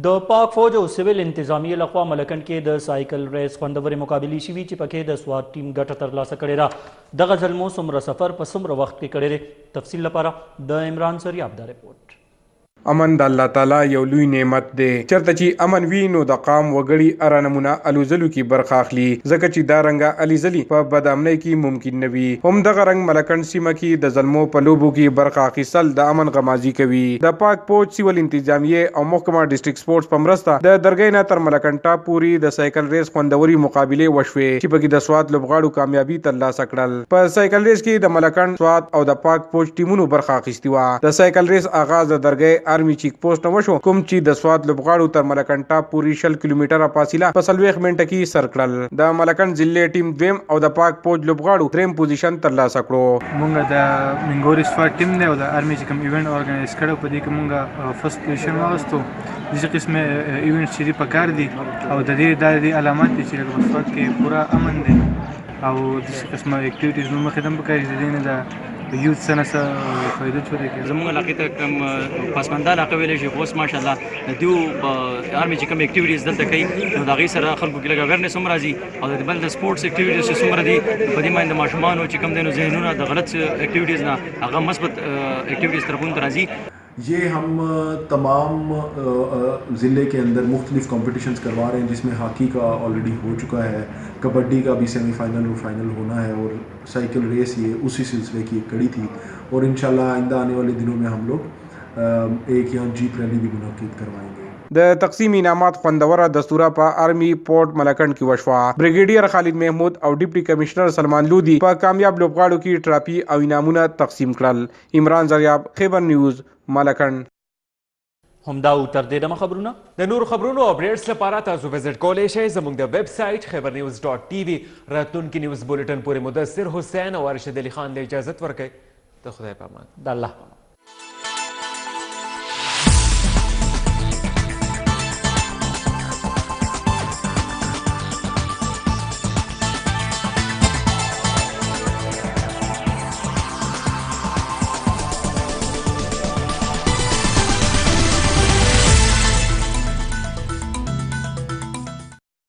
د پاک فوج او سیول انتظامیه لخوا ملکنډ کې د سایکل ریس خوندورې مقابلې شوي چې پکې د سوات ټیم ګټه ترلاسه کړې ده. دغه ځل مو څومره سفر په څومره وخت کې کړی دی؟ تفصیل لپاره د عمران سریاب دا رپورټ. امن د الله تعالی یو لوی نعمت دی. چرته چې امن وي نو د قام وګړي اره نمونه الوزلو کې برخه اخلي، ځکه چې دا رنګه الوزلي په بدامنۍ کې ممکن نه وي. همدغه رنګ ملکنډ سیمه کې د زلمو په لوبو کې برخه اخیستل د امن غمازي کوي. د پاک فوج سیول انتظامیه او محکمه ډسټرکټ سپورټس په مرسته د درګۍ نه تر ملکنډ ټاپ پورې د سایکل ریس خوندوري مقابلې وشوې چې پکې د سوات لوبغاړو کامیابي ترلاسه کړل. په سایکل ریس کې د ملکنډ، سوات او د پاک فوج ټیمونو برخه اخیستې وه. د سایکل ریس آغاز د درګۍ آرمي چیک پوسټ وشو، کوم چې د سوات لوبغاړو تر ملکنډ ټاپ پورې 60 کیلومتره فاصله په 40 منټه کې سر کړل. د ملکنډ ضلع ټیم دویم او د پاک فوج لوبغاړو دریم پوزیشن ترلاسه کړو. مونږ د منګوري سوات ټیم دی او د آرمي چې کوم ایونت اورګنایز کړو په دې کې مونږ فرست پوزیشن واغستو. دغه قسمه ایونت چې په کار دي او د دې د علامات چې په سوات کې پورا امن دي او دغه قسمه اکټیویټیز مو خدمت کوي د دې نه د یوث سره فائدہ چوري کوي. زموږ علاقې ته کوم پسمانده علاقه ویلې شي اوس ماشاءالله د دیو آرمي چې کوم اکټیویټیز دلته کوي نو د هغې سره خلکو کې لږ اویرنس هم راځي او د بل د سپورټس اکټیویټیز چې څومره دي په دې باندې د ماشومانو چې کوم دی نو ذهنونه د غلط اکټیویټیز نه هغه مثبت اکټیویټیز طرفونو ته راځي. ये हम तमाम ज़िले के अंदर मुख्तलिफ़ कॉम्पिटिशन्स करवा रहे हैं, जिसमें हॉकी का ऑलरेडी हो चुका है, कबड्डी का भी सेमीफाइनल और फाइनल होना है और साइकिल रेस ये उसी सिलसिले की एक कड़ी थी. और इंशाल्लाह आइंदा आने वाले दिनों में हम लोग एक यहाँ जीप रैली भी मुनक्किद करवाएंगे. د تقسیم انعامات خوندوره دستوره په آرمی پورټ ملکنډ کې وشوه. بریګیډیر خالد محمود او ډیپټي کمشنر سلمان لودي په کامیاب لوبغاړو کې ټرافي او انعامونه تقسیم کړل. عمران زریاب، خیبر نیوز، مالکند. همدا و تر دې دمه خبرونه د نور خبرونو او اپډیټس لپاره تاسو وزټ کولی شئ زموږ د ویب سایټ خیبرنیوز.tv. راتلونکي نیوز بولیټن پورې مدثر حسین او ارشد علي خان له اجازت ورکړئ. د خدای په امان. د الله